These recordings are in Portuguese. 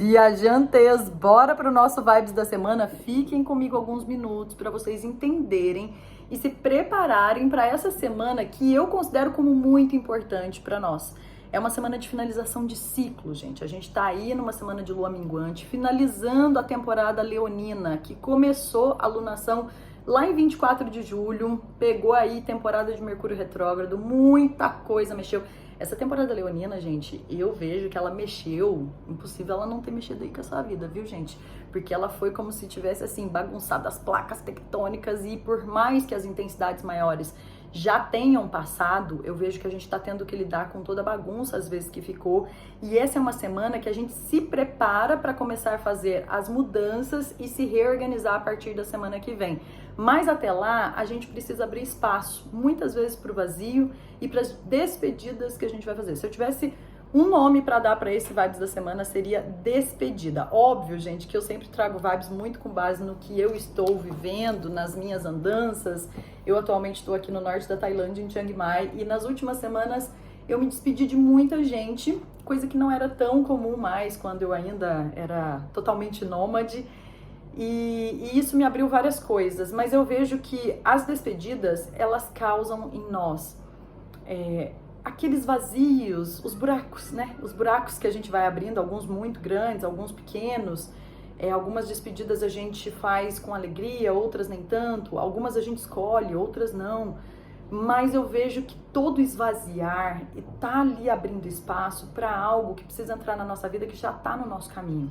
Viajantes, bora para o nosso Vibes da semana? Fiquem comigo alguns minutos para vocês entenderem e se prepararem para essa semana que eu considero como muito importante para nós. É uma semana de finalização de ciclo, gente. A gente tá aí numa semana de lua minguante, finalizando a temporada leonina, que começou a lunação lá em 24 de julho, pegou aí temporada de Mercúrio retrógrado, muita coisa mexeu. Essa temporada leonina, gente, eu vejo que ela mexeu, impossível ela não ter mexido aí com a sua vida, viu, gente? Porque ela foi como se tivesse, assim, bagunçado as placas tectônicas e por mais que as intensidades maiores já tenham passado, eu vejo que a gente tá tendo que lidar com toda a bagunça, às vezes, que ficou. E essa é uma semana que a gente se prepara para começar a fazer as mudanças e se reorganizar a partir da semana que vem. Mas até lá, a gente precisa abrir espaço, muitas vezes para o vazio e para as despedidas que a gente vai fazer. Se eu tivesse um nome para dar para esse Vibes da semana, seria despedida. Óbvio, gente, que eu sempre trago vibes muito com base no que eu estou vivendo, nas minhas andanças. Eu atualmente estou aqui no norte da Tailândia, em Chiang Mai, e nas últimas semanas eu me despedi de muita gente, coisa que não era tão comum mais quando eu ainda era totalmente nômade. E isso me abriu várias coisas, mas eu vejo que as despedidas, elas causam em nós aqueles vazios, os buracos, né? Os buracos que a gente vai abrindo, alguns muito grandes, alguns pequenos. Algumas despedidas a gente faz com alegria, outras nem tanto. Algumas a gente escolhe, outras não. Mas eu vejo que todo esvaziar e tá ali abrindo espaço para algo que precisa entrar na nossa vida, que já tá no nosso caminho.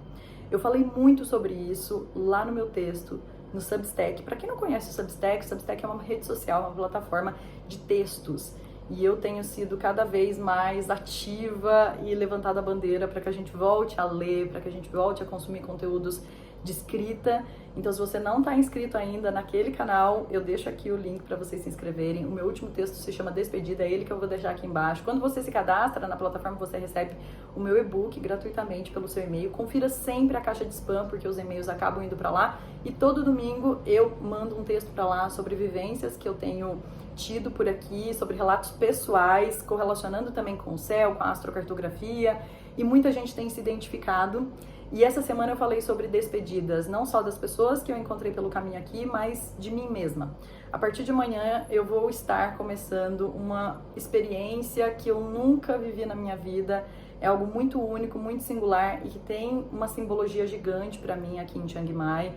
Eu falei muito sobre isso lá no meu texto, no Substack. Para quem não conhece o Substack é uma rede social, uma plataforma de textos. E eu tenho sido cada vez mais ativa e levantado a bandeira para que a gente volte a ler, para que a gente volte a consumir conteúdos de escrita. Então, se você não está inscrito ainda naquele canal, eu deixo aqui o link para vocês se inscreverem. O meu último texto se chama Despedida, é ele que eu vou deixar aqui embaixo. Quando você se cadastra na plataforma, você recebe o meu e-book gratuitamente pelo seu e-mail. Confira sempre a caixa de spam, porque os e-mails acabam indo para lá. E todo domingo eu mando um texto para lá sobre vivências que eu tenho tido por aqui, sobre relatos pessoais, correlacionando também com o céu, com a astrocartografia. E muita gente tem se identificado. E essa semana eu falei sobre despedidas, não só das pessoas que eu encontrei pelo caminho aqui, mas de mim mesma. A partir de amanhã eu vou estar começando uma experiência que eu nunca vivi na minha vida. É algo muito único, muito singular e que tem uma simbologia gigante para mim aqui em Chiang Mai.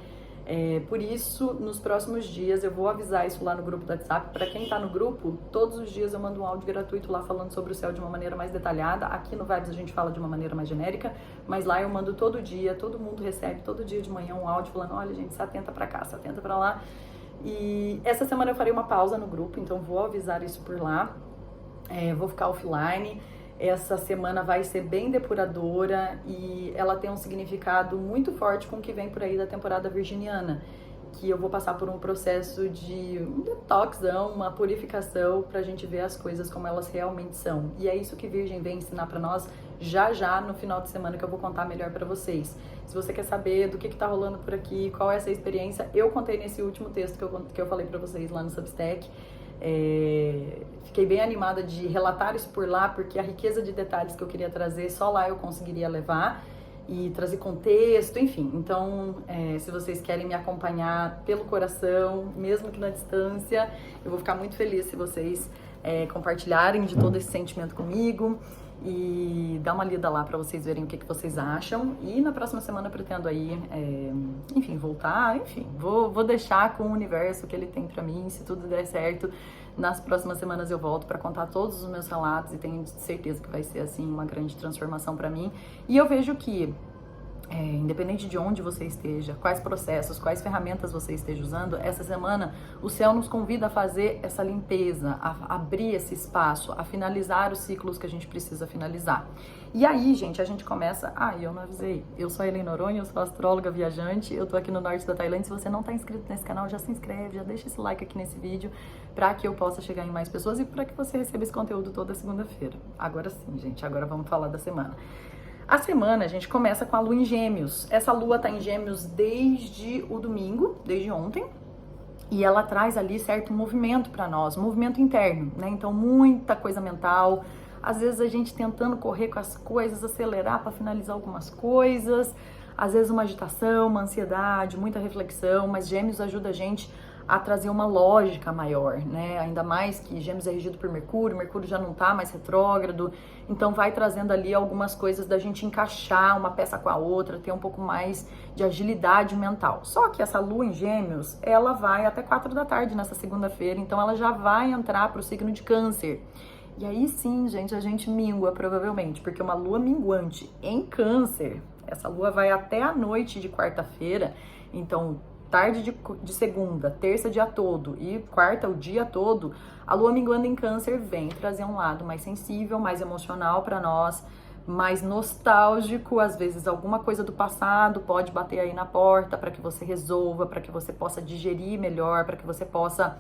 Por isso, nos próximos dias, eu vou avisar isso lá no grupo do WhatsApp. Para quem tá no grupo, todos os dias eu mando um áudio gratuito lá falando sobre o céu de uma maneira mais detalhada. Aqui no Vibes a gente fala de uma maneira mais genérica, mas lá eu mando todo dia, todo mundo recebe todo dia de manhã um áudio falando: olha, gente, se atenta para cá, se atenta para lá. E essa semana eu farei uma pausa no grupo, então vou avisar isso por lá. Vou ficar offline. Essa semana vai ser bem depuradora e ela tem um significado muito forte com o que vem por aí da temporada virginiana, que eu vou passar por um processo de um detoxão, uma purificação pra gente ver as coisas como elas realmente são. E é isso que Virgem vem ensinar pra nós já no final de semana, que eu vou contar melhor pra vocês. Se você quer saber do que tá rolando por aqui, qual é essa experiência, eu contei nesse último texto que eu falei pra vocês lá no Substack. Fiquei bem animada de relatar isso por lá, porque a riqueza de detalhes que eu queria trazer, só lá eu conseguiria levar e trazer contexto, enfim. Então, se vocês querem me acompanhar pelo coração, mesmo que na distância, eu vou ficar muito feliz se vocês compartilharem de todo esse sentimento comigo e dar uma lida lá para vocês verem o que vocês acham. E na próxima semana eu pretendo aí, enfim, voltar, enfim, vou deixar com o universo o que ele tem para mim. Se tudo der certo, nas próximas semanas eu volto para contar todos os meus relatos e tenho certeza que vai ser, assim, uma grande transformação para mim. E eu vejo que independente de onde você esteja, quais processos, quais ferramentas você esteja usando, essa semana o céu nos convida a fazer essa limpeza, a abrir esse espaço, a finalizar os ciclos que a gente precisa finalizar. E aí, gente, a gente começa... eu não avisei. Eu sou a Elaine Noronha, eu sou astróloga viajante, eu tô aqui no norte da Tailândia. Se você não tá inscrito nesse canal, já se inscreve, já deixa esse like aqui nesse vídeo para que eu possa chegar em mais pessoas e para que você receba esse conteúdo toda segunda-feira. Agora sim, gente, agora vamos falar da semana. A semana a gente começa com a lua em Gêmeos. Essa lua tá em Gêmeos desde o domingo, desde ontem. E ela traz ali certo movimento para nós, movimento interno, né? Então, muita coisa mental, às vezes a gente tentando correr com as coisas, acelerar para finalizar algumas coisas, às vezes uma agitação, uma ansiedade, muita reflexão, mas Gêmeos ajuda a gente a trazer uma lógica maior, né? Ainda mais que Gêmeos é regido por Mercúrio, Mercúrio já não tá mais retrógrado, então vai trazendo ali algumas coisas da gente encaixar uma peça com a outra, ter um pouco mais de agilidade mental. Só que essa lua em Gêmeos, ela vai até 4 da tarde nessa segunda-feira, então ela já vai entrar pro signo de Câncer. E aí sim, gente, a gente mingua provavelmente, porque uma lua minguante em Câncer, essa lua vai até a noite de quarta-feira, então tarde de segunda, terça o dia todo e quarta o dia todo, a lua minguando em Câncer vem trazer um lado mais sensível, mais emocional para nós, mais nostálgico, às vezes alguma coisa do passado pode bater aí na porta para que você resolva, para que você possa digerir melhor, para que você possa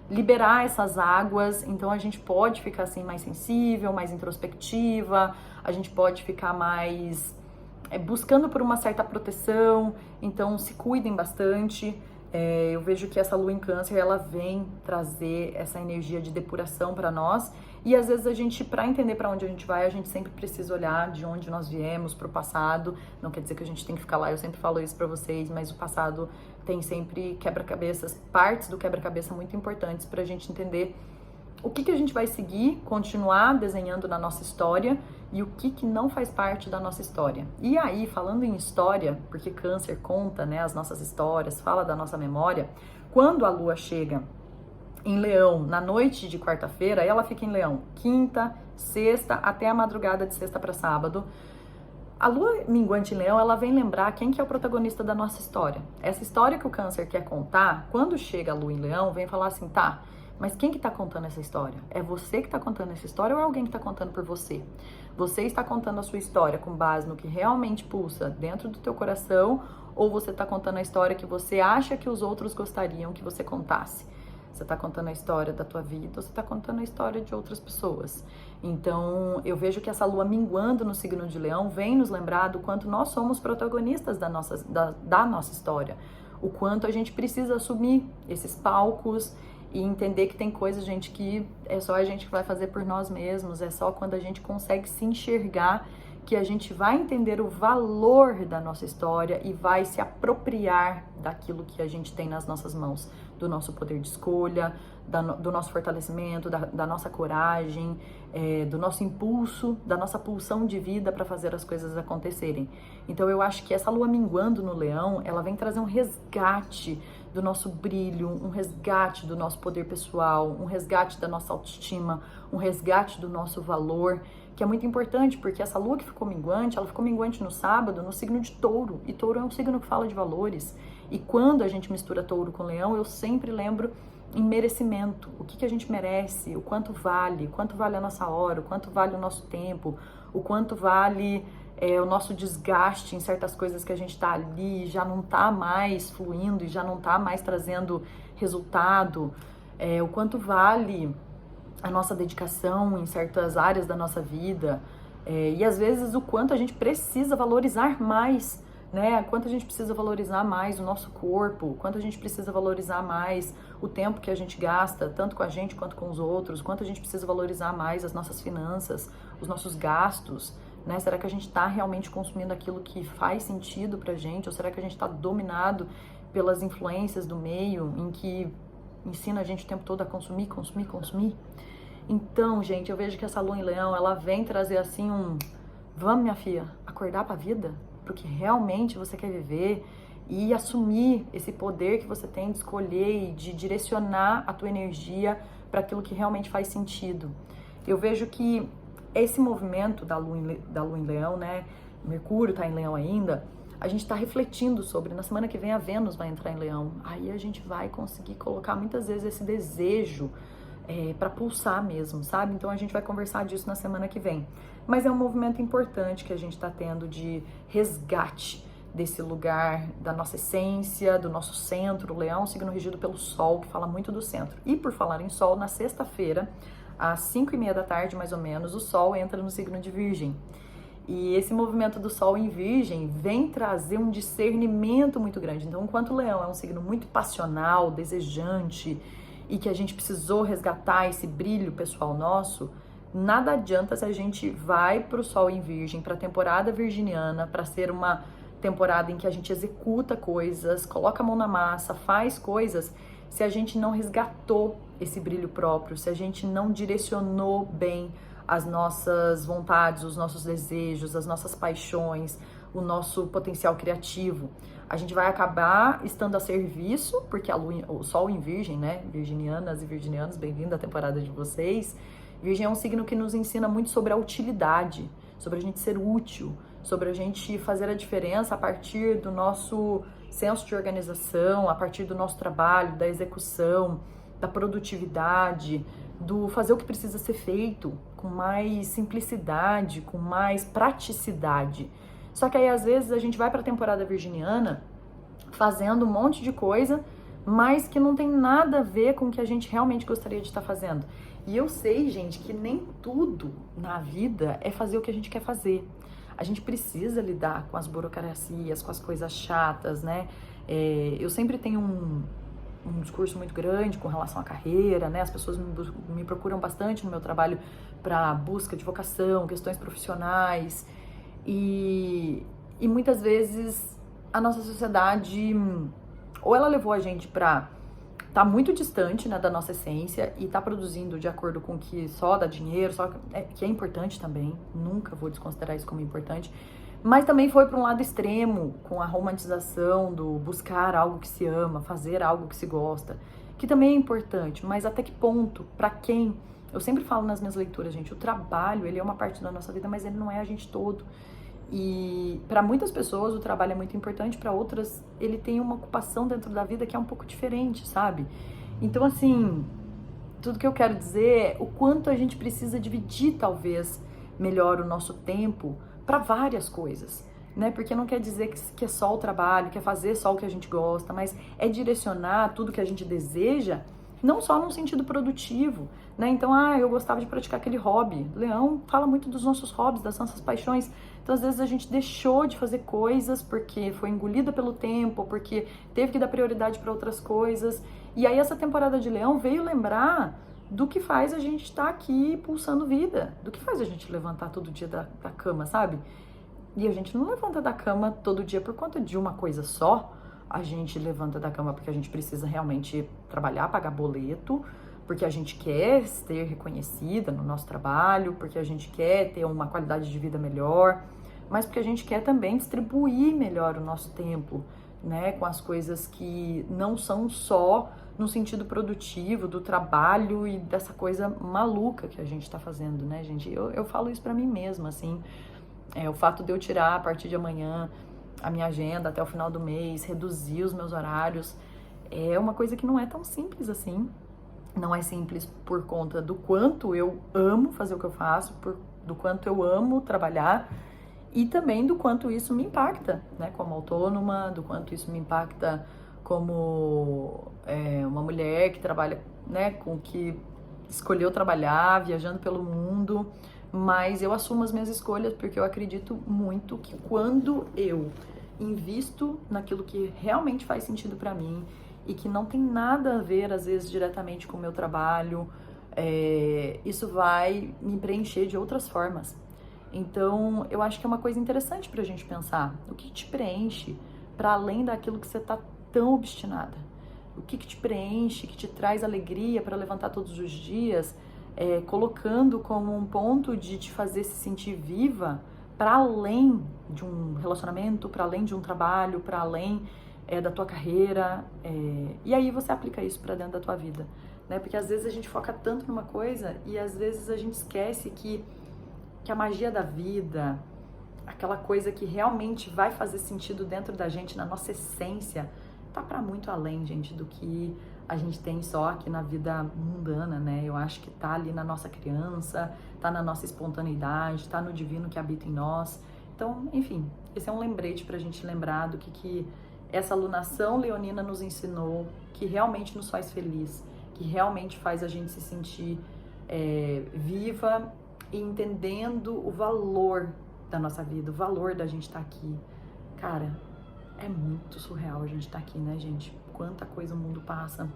liberar essas águas. Então a gente pode ficar assim mais sensível, mais introspectiva, a gente pode ficar mais buscando por uma certa proteção, então se cuidem bastante. Eu vejo que essa lua em Câncer, ela vem trazer essa energia de depuração para nós, e às vezes a gente, para entender para onde a gente vai, a gente sempre precisa olhar de onde nós viemos, para o passado. Não quer dizer que a gente tem que ficar lá, eu sempre falo isso para vocês, mas o passado tem sempre quebra-cabeças, partes do quebra-cabeça muito importantes para a gente entender o que a gente vai seguir, continuar desenhando na nossa história e o que não faz parte da nossa história. E aí, falando em história, porque Câncer conta, né, as nossas histórias, fala da nossa memória, quando a lua chega em Leão na noite de quarta-feira, ela fica em Leão quinta, sexta, até a madrugada de sexta para sábado. A lua minguante em Leão, ela vem lembrar quem que é o protagonista da nossa história. Essa história que o Câncer quer contar, quando chega a lua em Leão, vem falar assim, tá, mas quem que tá contando essa história? É você que tá contando essa história ou é alguém que tá contando por você? Você está contando a sua história com base no que realmente pulsa dentro do teu coração, ou você tá contando a história que você acha que os outros gostariam que você contasse? Você tá contando a história da tua vida ou você tá contando a história de outras pessoas? Então, eu vejo que essa lua minguando no signo de Leão vem nos lembrar do quanto nós somos protagonistas da nossa história. O quanto a gente precisa assumir esses palcos e entender que tem coisas, gente, que é só a gente que vai fazer por nós mesmos, é só quando a gente consegue se enxergar que a gente vai entender o valor da nossa história e vai se apropriar daquilo que a gente tem nas nossas mãos, do nosso poder de escolha, do nosso fortalecimento, da nossa coragem, do nosso impulso, da nossa pulsão de vida para fazer as coisas acontecerem. Então eu acho que essa lua minguando no Leão, ela vem trazer um resgate do nosso brilho, um resgate do nosso poder pessoal, um resgate da nossa autoestima, um resgate do nosso valor, que é muito importante, porque essa lua que ficou minguante, ela ficou minguante no sábado, no signo de Touro, e Touro é um signo que fala de valores, e quando a gente mistura Touro com Leão, eu sempre lembro em merecimento, o que a gente merece, o quanto vale a nossa hora, o quanto vale o nosso tempo, o quanto vale o nosso desgaste em certas coisas que a gente tá ali, já não tá mais fluindo e já não tá mais trazendo resultado, o quanto vale a nossa dedicação em certas áreas da nossa vida, e às vezes o quanto a gente precisa valorizar mais, né? Quanto a gente precisa valorizar mais o nosso corpo, quanto a gente precisa valorizar mais o tempo que a gente gasta, tanto com a gente quanto com os outros, quanto a gente precisa valorizar mais as nossas finanças, os nossos gastos, né? Será que a gente está realmente consumindo aquilo que faz sentido pra gente, ou será que a gente está dominado pelas influências do meio em que ensina a gente o tempo todo a consumir, consumir, consumir? Então, gente, eu vejo que essa lua em Leão, ela vem trazer assim vamos, minha filha, acordar pra vida, porque realmente você quer viver e assumir esse poder que você tem de escolher e de direcionar a tua energia para aquilo que realmente faz sentido. Eu vejo que esse movimento da lua em Leão, né, Mercúrio tá em Leão ainda, a gente tá refletindo sobre, na semana que vem a Vênus vai entrar em Leão, aí a gente vai conseguir colocar muitas vezes esse desejo para pulsar mesmo, sabe? Então a gente vai conversar disso na semana que vem. Mas é um movimento importante que a gente está tendo de resgate desse lugar, da nossa essência, do nosso centro. O Leão é um signo regido pelo Sol, que fala muito do centro. E por falar em Sol, na sexta-feira, às 5:30 da tarde, mais ou menos, o Sol entra no signo de Virgem. E esse movimento do Sol em Virgem vem trazer um discernimento muito grande. Então, enquanto o Leão é um signo muito passional, desejante, e que a gente precisou resgatar esse brilho pessoal nosso, Nada adianta se a gente vai pro Sol em Virgem, pra temporada virginiana, pra ser uma temporada em que a gente executa coisas, coloca a mão na massa, faz coisas, se a gente não resgatou esse brilho próprio, se a gente não direcionou bem as nossas vontades, os nossos desejos, as nossas paixões, o nosso potencial criativo. A gente vai acabar estando a serviço, porque o Sol em Virgem, né? Virginianas e virginianos, bem-vindo à temporada de vocês. Virgem é um signo que nos ensina muito sobre a utilidade, sobre a gente ser útil, sobre a gente fazer a diferença a partir do nosso senso de organização, a partir do nosso trabalho, da execução, da produtividade, do fazer o que precisa ser feito com mais simplicidade, com mais praticidade. Só que aí às vezes a gente vai para a temporada virginiana fazendo um monte de coisa, mas que não tem nada a ver com o que a gente realmente gostaria de estar fazendo. E eu sei, gente, que nem tudo na vida é fazer o que a gente quer fazer. A gente precisa lidar com as burocracias, com as coisas chatas, né? Eu sempre tenho um discurso muito grande com relação à carreira, né? As pessoas me procuram bastante no meu trabalho para busca de vocação, questões profissionais. E muitas vezes a nossa sociedade, ou ela levou a gente para tá muito distante, né, da nossa essência e tá produzindo de acordo com que só dá dinheiro, que é importante também, nunca vou desconsiderar isso como importante, mas também foi para um lado extremo, com a romantização do buscar algo que se ama, fazer algo que se gosta, que também é importante, mas até que ponto, para quem? Eu sempre falo nas minhas leituras, gente, o trabalho, ele é uma parte da nossa vida, mas ele não é a gente todo. E para muitas pessoas o trabalho é muito importante, para outras ele tem uma ocupação dentro da vida que é um pouco diferente, sabe? Então, assim, tudo que eu quero dizer é o quanto a gente precisa dividir, talvez, melhor o nosso tempo para várias coisas, né? Porque não quer dizer que é só o trabalho, que é fazer só o que a gente gosta, mas é direcionar tudo que a gente deseja, não só num sentido produtivo, né? Então, eu gostava de praticar aquele hobby. Leão fala muito dos nossos hobbies, das nossas paixões. Então, às vezes, a gente deixou de fazer coisas porque foi engolida pelo tempo, porque teve que dar prioridade para outras coisas. E aí, essa temporada de Leão veio lembrar do que faz a gente estar aqui pulsando vida, do que faz a gente levantar todo dia da cama, sabe? E a gente não levanta da cama todo dia por conta de uma coisa só. A gente levanta da cama porque a gente precisa realmente trabalhar, pagar boleto, porque a gente quer ser reconhecida no nosso trabalho, porque a gente quer ter uma qualidade de vida melhor, mas porque a gente quer também distribuir melhor o nosso tempo, né, com as coisas que não são só no sentido produtivo do trabalho e dessa coisa maluca que a gente tá fazendo, né, gente? Eu falo isso pra mim mesma, assim, o fato de eu tirar a partir de amanhã a minha agenda até o final do mês, reduzir os meus horários, é uma coisa que não é tão simples assim. Não é simples por conta do quanto eu amo fazer o que eu faço, do quanto eu amo trabalhar e também do quanto isso me impacta, né, como autônoma, do quanto isso me impacta como uma mulher que trabalha, né, com que escolheu trabalhar, viajando pelo mundo, mas eu assumo as minhas escolhas porque eu acredito muito que quando eu invisto naquilo que realmente faz sentido para mim e que não tem nada a ver, às vezes, diretamente com o meu trabalho, isso vai me preencher de outras formas. Então, eu acho que é uma coisa interessante pra gente pensar. O que te preenche para além daquilo que você tá tão obstinada? O que te preenche, que te traz alegria para levantar todos os dias, colocando como um ponto de te fazer se sentir viva para além de um relacionamento, para além de um trabalho, para além da tua carreira, e aí você aplica isso para dentro da tua vida, né? Porque às vezes a gente foca tanto numa coisa e às vezes a gente esquece que a magia da vida, aquela coisa que realmente vai fazer sentido dentro da gente, na nossa essência, tá para muito além, gente, do que a gente tem só aqui na vida mundana, né? Eu acho que tá ali na nossa criança, tá na nossa espontaneidade, tá no divino que habita em nós. Então, enfim, esse é um lembrete pra gente lembrar do que essa alunação leonina nos ensinou, que realmente nos faz feliz, que realmente faz a gente se sentir viva e entendendo o valor da nossa vida, o valor da gente estar aqui. Cara, é muito surreal a gente estar aqui, né, gente? Quanta coisa o mundo passa,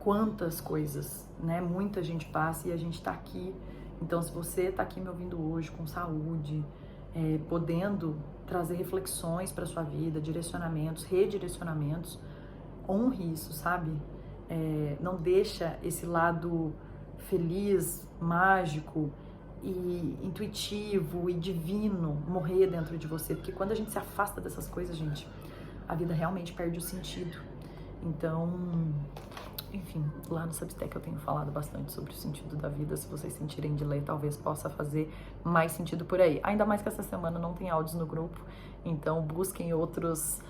quantas coisas, né? Muita gente passa e a gente tá aqui Então, se você tá aqui me ouvindo hoje com saúde, podendo trazer reflexões para sua vida, direcionamentos, redirecionamentos, honre isso, sabe? Não deixa esse lado feliz, mágico e intuitivo e divino morrer dentro de você, porque quando a gente se afasta dessas coisas, gente, a vida realmente perde o sentido. Então, enfim, lá no Substack eu tenho falado bastante sobre o sentido da vida. Se vocês sentirem de ler, talvez possa fazer mais sentido por aí. Ainda mais que essa semana não tem áudios no grupo, então busquem outros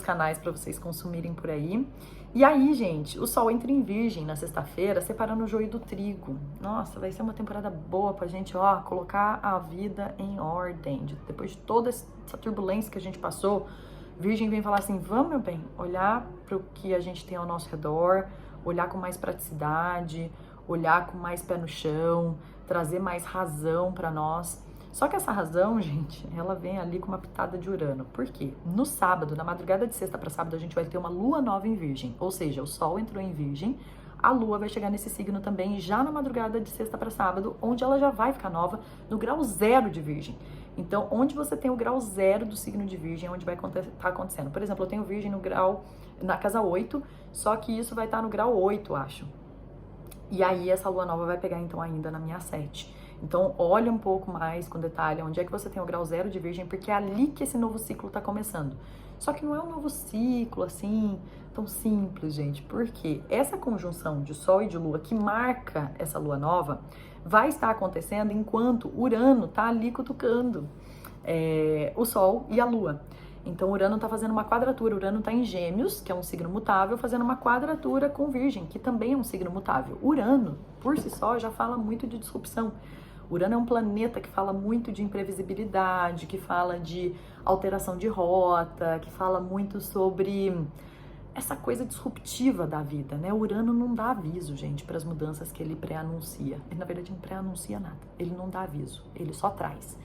canais para vocês consumirem por aí. E aí, gente, o Sol entra em Virgem na sexta-feira, separando o joio do trigo. Nossa, vai ser uma temporada boa pra gente, colocar a vida em ordem. Depois de toda essa turbulência que a gente passou, Virgem vem falar assim, vamos, meu bem, olhar para o que a gente tem ao nosso redor, olhar com mais praticidade, olhar com mais pé no chão, trazer mais razão para nós. Só que essa razão, gente, ela vem ali com uma pitada de Urano. Por quê? No sábado, na madrugada de sexta para sábado, a gente vai ter uma lua nova em Virgem. Ou seja, o Sol entrou em Virgem, a lua vai chegar nesse signo também já na madrugada de sexta para sábado, onde ela já vai ficar nova no grau 0 de Virgem. Então, onde você tem o grau 0 do signo de Virgem, é onde vai estar acontecendo. Por exemplo, eu tenho Virgem na casa 8, só que isso vai estar no grau 8, acho. E aí, essa lua nova vai pegar, então, ainda na minha 7. Então, olha um pouco mais com detalhe onde é que você tem o grau 0 de Virgem, porque é ali que esse novo ciclo está começando. Só que não é um novo ciclo, assim, tão simples, gente. Porque essa conjunção de Sol e de Lua que marca essa lua nova vai estar acontecendo enquanto Urano está ali cutucando o Sol e a Lua. Então, Urano está fazendo uma quadratura. Urano está em Gêmeos, que é um signo mutável, fazendo uma quadratura com Virgem, que também é um signo mutável. Urano, por si só, já fala muito de disrupção. Urano é um planeta que fala muito de imprevisibilidade, que fala de alteração de rota, que fala muito sobre essa coisa disruptiva da vida, né? Urano não dá aviso, gente, para as mudanças que ele pré-anuncia. Ele, na verdade, não pré-anuncia nada. Ele não dá aviso, ele só traz.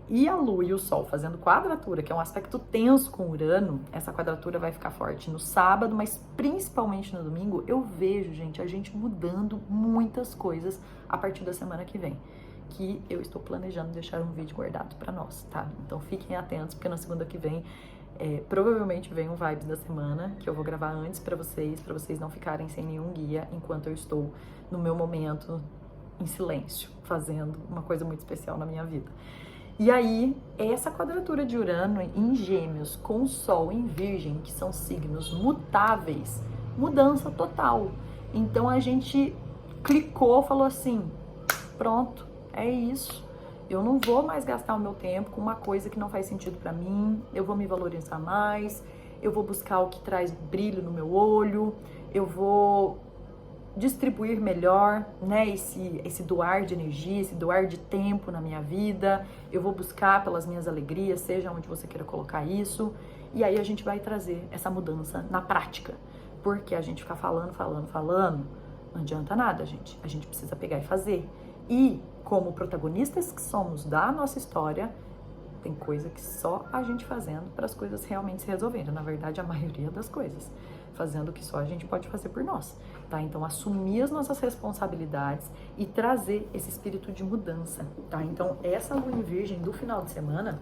E a Lua e o Sol fazendo quadratura, que é um aspecto tenso com Urano, essa quadratura vai ficar forte no sábado, mas principalmente no domingo, eu vejo, gente, a gente mudando muitas coisas a partir da semana que vem, que eu estou planejando deixar um vídeo guardado para nós, tá? Então fiquem atentos, porque na segunda que vem, provavelmente vem um Vibes da semana, que eu vou gravar antes para vocês não ficarem sem nenhum guia, enquanto eu estou no meu momento em silêncio, fazendo uma coisa muito especial na minha vida. E aí, essa quadratura de Urano em Gêmeos com o Sol em Virgem, que são signos mutáveis, mudança total. Então a gente clicou, falou assim, pronto, é isso. Eu não vou mais gastar o meu tempo com uma coisa que não faz sentido pra mim, eu vou me valorizar mais, eu vou buscar o que traz brilho no meu olho, eu vou distribuir melhor, né, esse doar de energia, esse doar de tempo na minha vida, eu vou buscar pelas minhas alegrias, seja onde você queira colocar isso, e aí a gente vai trazer essa mudança na prática, porque a gente ficar falando, não adianta nada, gente, a gente precisa pegar e fazer, e como protagonistas que somos da nossa história, tem coisa que só a gente fazendo para as coisas realmente se resolverem, na verdade a maioria das coisas, fazendo o que só a gente pode fazer por nós, tá? Então, assumir as nossas responsabilidades e trazer esse espírito de mudança, tá? Então, essa lua em Virgem do final de semana,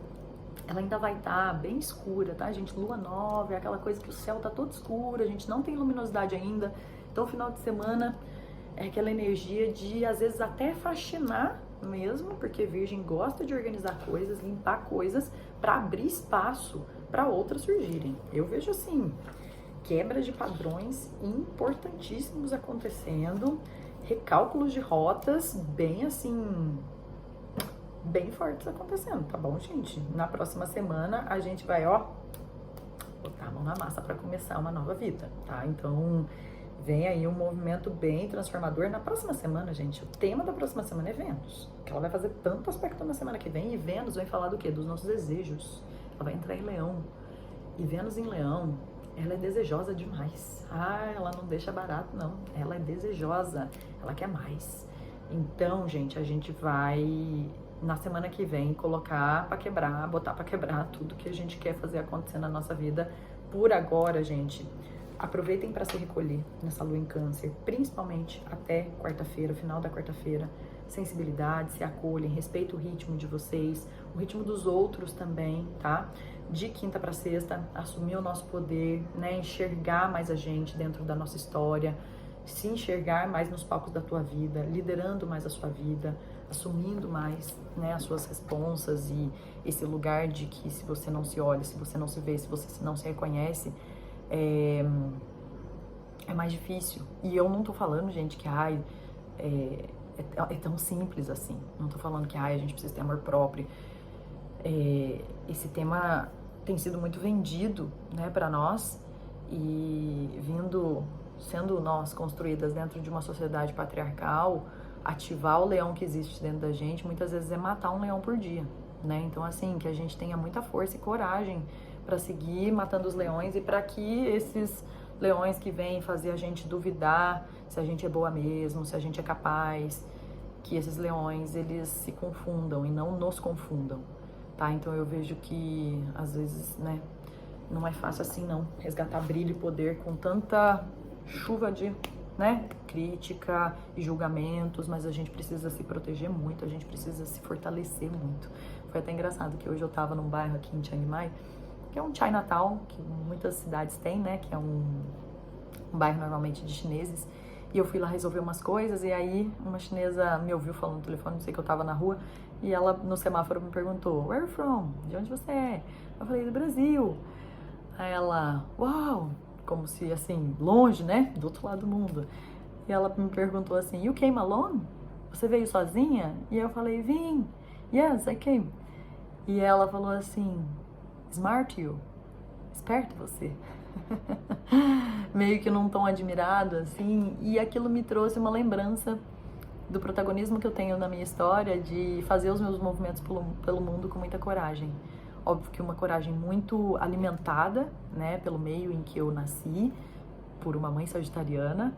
ela ainda vai estar bem escura, tá, gente? Lua nova, é aquela coisa que o céu tá todo escuro, a gente não tem luminosidade ainda. Então, o final de semana é aquela energia de, às vezes, até faxinar mesmo, porque Virgem gosta de organizar coisas, limpar coisas, para abrir espaço para outras surgirem. Eu vejo assim, quebra de padrões importantíssimos acontecendo, recálculos de rotas bem assim, bem fortes acontecendo, tá bom, gente? Na próxima semana a gente vai, botar a mão na massa para começar uma nova vida, tá? Então, vem aí um movimento bem transformador. Na próxima semana, gente, o tema da próxima semana é Vênus, que ela vai fazer tanto aspecto na semana que vem, e Vênus vem falar do quê? Dos nossos desejos. Ela vai entrar em Leão, e Vênus em Leão, ela é desejosa demais. Ela não deixa barato, não. Ela é desejosa, ela quer mais. Então, gente, a gente vai, na semana que vem, colocar pra quebrar, botar pra quebrar tudo que a gente quer fazer acontecer na nossa vida. Por agora, gente, aproveitem para se recolher nessa lua em Câncer, principalmente até quarta-feira, final da quarta-feira. sensibilidade, se acolhem, respeita o ritmo de vocês, o ritmo dos outros também, tá? De quinta para sexta, assumir o nosso poder, né? Enxergar mais a gente dentro da nossa história, se enxergar mais nos palcos da tua vida, liderando mais a sua vida, assumindo mais, né, as suas responsas e esse lugar de que se você não se olha, se você não se vê, se você não se reconhece, é mais difícil. E eu não tô falando, gente, que é tão simples assim. Não tô falando que a gente precisa ter amor próprio. Esse tema tem sido muito vendido, né, para nós e sendo nós construídas dentro de uma sociedade patriarcal, ativar o leão que existe dentro da gente, muitas vezes é matar um leão por dia, né? Então, assim, que a gente tenha muita força e coragem para seguir matando os leões e para que esses leões que vêm fazer a gente duvidar se a gente é boa mesmo, se a gente é capaz, que esses leões, eles se confundam e não nos confundam, tá? Então, eu vejo que, às vezes, né, não é fácil assim, não, resgatar brilho e poder com tanta chuva de, né, crítica e julgamentos, mas a gente precisa se proteger muito, a gente precisa se fortalecer muito. Foi até engraçado que hoje eu tava num bairro aqui em Chiang Mai, que é um Chinatown, que muitas cidades têm, né, que é um bairro normalmente de chineses, e eu fui lá resolver umas coisas, e aí uma chinesa me ouviu falando no telefone, não sei que eu tava na rua, e ela no semáforo me perguntou, where are you from? De onde você é? Eu falei, do Brasil. Aí ela, uau! Como se, assim, longe, né? Do outro lado do mundo. E ela me perguntou assim, you came alone? Você veio sozinha? E eu falei, vim. Yes, I came. E ela falou assim, smart you. Esperto você. Meio que num tom admirado, assim. E aquilo me trouxe uma lembrança do protagonismo que eu tenho na minha história de fazer os meus movimentos pelo mundo com muita coragem. Óbvio que uma coragem muito alimentada, né, pelo meio em que eu nasci, por uma mãe sagitariana,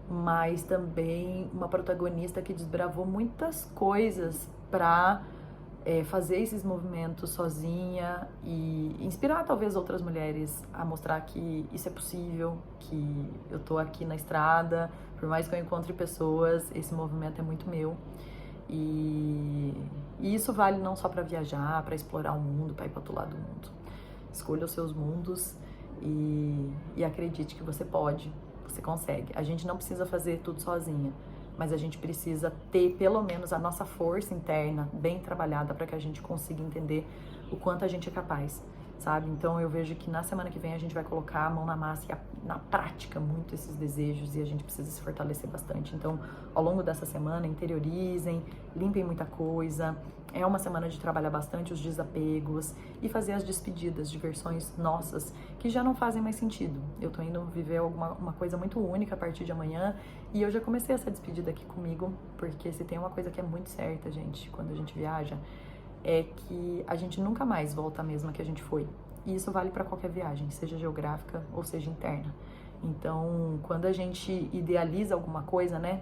mas também uma protagonista que desbravou muitas coisas para fazer esses movimentos sozinha e inspirar talvez outras mulheres a mostrar que isso é possível, que eu tô aqui na estrada, por mais que eu encontre pessoas, esse movimento é muito meu. E isso vale não só para viajar, para explorar o mundo, para ir para outro lado do mundo. Escolha os seus mundos e acredite que você pode, você consegue. A gente não precisa fazer tudo sozinha, mas a gente precisa ter pelo menos a nossa força interna bem trabalhada para que a gente consiga entender o quanto a gente é capaz, sabe? Então eu vejo que na semana que vem a gente vai colocar a mão na massa e na prática muito esses desejos e a gente precisa se fortalecer bastante. Então, ao longo dessa semana, interiorizem, limpem muita coisa. É uma semana de trabalhar bastante os desapegos e fazer as despedidas de versões nossas que já não fazem mais sentido. Eu tô indo viver uma coisa muito única a partir de amanhã e eu já comecei essa despedida aqui comigo, porque se tem uma coisa que é muito certa, gente, quando a gente viaja, é que a gente nunca mais volta a mesma que a gente foi. E isso vale para qualquer viagem, seja geográfica ou seja interna. Então, quando a gente idealiza alguma coisa, né?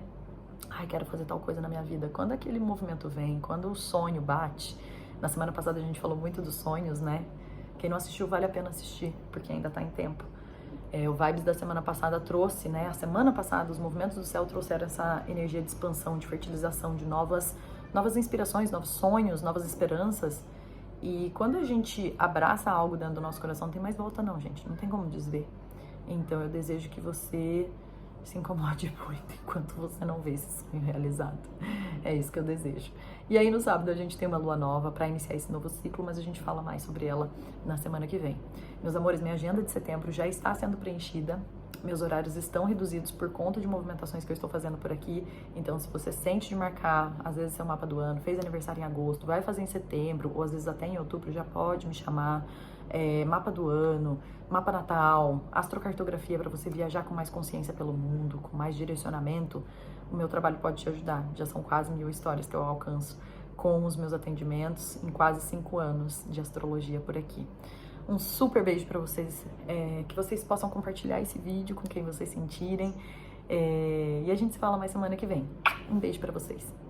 Ai, quero fazer tal coisa na minha vida. Quando aquele movimento vem, quando o sonho bate. Na semana passada a gente falou muito dos sonhos, né? Quem não assistiu, vale a pena assistir, porque ainda tá em tempo. O Vibes da semana passada trouxe, né? A semana passada, os movimentos do céu trouxeram essa energia de expansão, de fertilização, de novas inspirações, novos sonhos, novas esperanças. E quando a gente abraça algo dentro do nosso coração, não tem mais volta não, gente. Não tem como desver. Então eu desejo que você se incomode muito enquanto você não vê esse sonho realizado. É isso que eu desejo. E aí no sábado a gente tem uma lua nova para iniciar esse novo ciclo, mas a gente fala mais sobre ela na semana que vem. Meus amores, minha agenda de setembro já está sendo preenchida. Meus horários estão reduzidos por conta de movimentações que eu estou fazendo por aqui. Então, se você sente de marcar, às vezes, seu mapa do ano, fez aniversário em agosto, vai fazer em setembro, ou às vezes até em outubro, já pode me chamar. Mapa do ano, mapa natal, astrocartografia para você viajar com mais consciência pelo mundo, com mais direcionamento. O meu trabalho pode te ajudar. Já são quase 1000 histórias que eu alcanço com os meus atendimentos em quase 5 anos de astrologia por aqui. Um super beijo para vocês, que vocês possam compartilhar esse vídeo com quem vocês sentirem. E a gente se fala mais semana que vem. Um beijo para vocês.